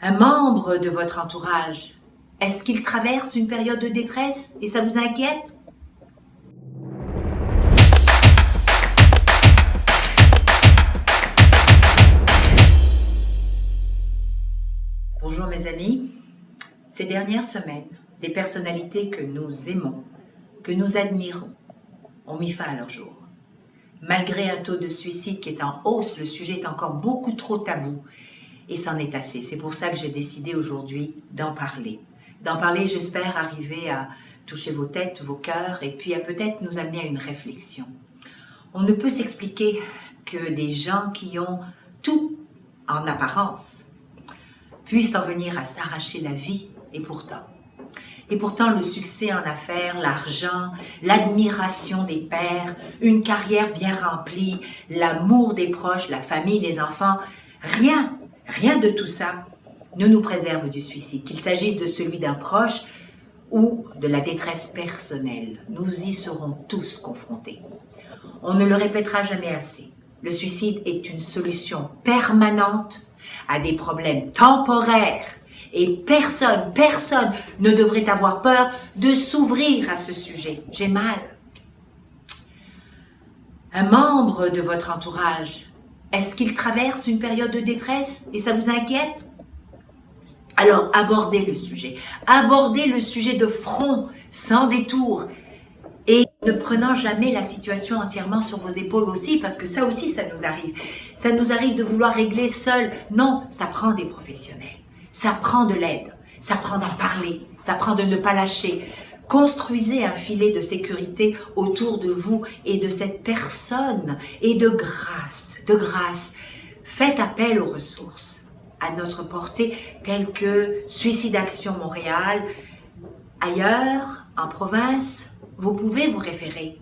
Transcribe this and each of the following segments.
Un membre de votre entourage, est-ce qu'il traverse une période de détresse et ça vous inquiète? Bonjour mes amis, ces dernières semaines, des personnalités que nous aimons, que nous admirons, ont mis fin à leur jour. Malgré un taux de suicide qui est en hausse, le sujet est encore beaucoup trop tabou et c'en est assez. C'est pour ça que j'ai décidé aujourd'hui d'en parler. D'en parler, j'espère arriver à toucher vos têtes, vos cœurs et puis à peut-être nous amener à une réflexion. On ne peut s'expliquer que des gens qui ont tout en apparence puissent en venir à s'arracher la vie et pourtant le succès en affaires, l'argent, l'admiration des pairs, une carrière bien remplie, l'amour des proches, la famille, les enfants, rien de tout ça ne nous préserve du suicide, qu'il s'agisse de celui d'un proche ou de la détresse personnelle. Nous y serons tous confrontés. On ne le répétera jamais assez. Le suicide est une solution permanente à des problèmes temporaires et personne ne devrait avoir peur de s'ouvrir à ce sujet. J'ai mal. Un membre de votre entourage, est-ce qu'il traverse une période de détresse et ça vous inquiète? Alors abordez le sujet de front, sans détour, et ne prenant jamais la situation entièrement sur vos épaules aussi, parce que ça aussi, ça nous arrive. Ça nous arrive de vouloir régler seul. Non, ça prend des professionnels, ça prend de l'aide, ça prend d'en parler, ça prend de ne pas lâcher. Construisez un filet de sécurité autour de vous et de cette personne, et de grâce, faites appel aux ressources à notre portée, telles que Suicide Action Montréal. Ailleurs, en province, vous pouvez vous référer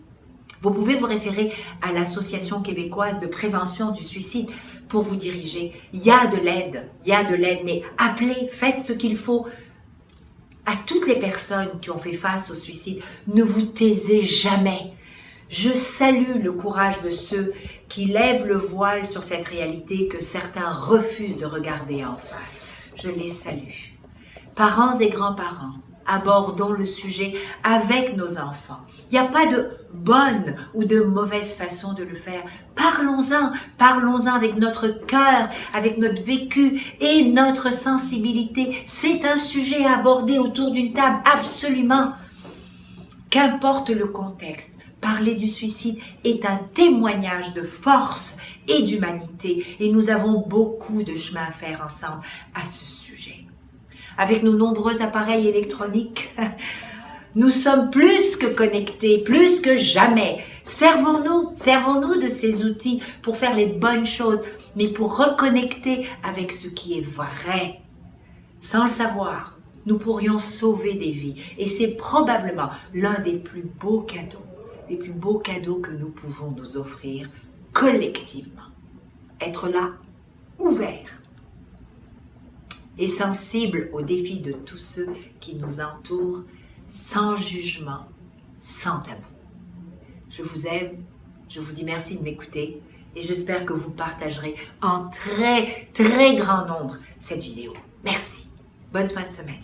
à l'Association québécoise de prévention du suicide pour vous diriger. Il y a de l'aide, mais appelez, faites ce qu'il faut. À toutes les personnes qui ont fait face au suicide, ne vous taisez jamais. Je salue le courage de ceux qui lèvent le voile sur cette réalité que certains refusent de regarder en face. Je les salue. Parents et grands-parents, abordons le sujet avec nos enfants. Il n'y a pas de bonne ou de mauvaise façon de le faire. Parlons-en avec notre cœur, avec notre vécu et notre sensibilité. C'est un sujet à aborder autour d'une table, absolument. Qu'importe le contexte, parler du suicide est un témoignage de force et d'humanité et nous avons beaucoup de chemin à faire ensemble à ce sujet. Avec nos nombreux appareils électroniques, nous sommes plus que connectés, plus que jamais. Servons-nous de ces outils pour faire les bonnes choses, mais pour reconnecter avec ce qui est vrai. Sans le savoir, nous pourrions sauver des vies et c'est probablement l'un des plus beaux cadeaux que nous pouvons nous offrir collectivement. Être là, ouvert et sensible aux défis de tous ceux qui nous entourent, sans jugement, sans tabou. Je vous aime, je vous dis merci de m'écouter et j'espère que vous partagerez en très grand nombre cette vidéo. Merci. Bonne fin de semaine.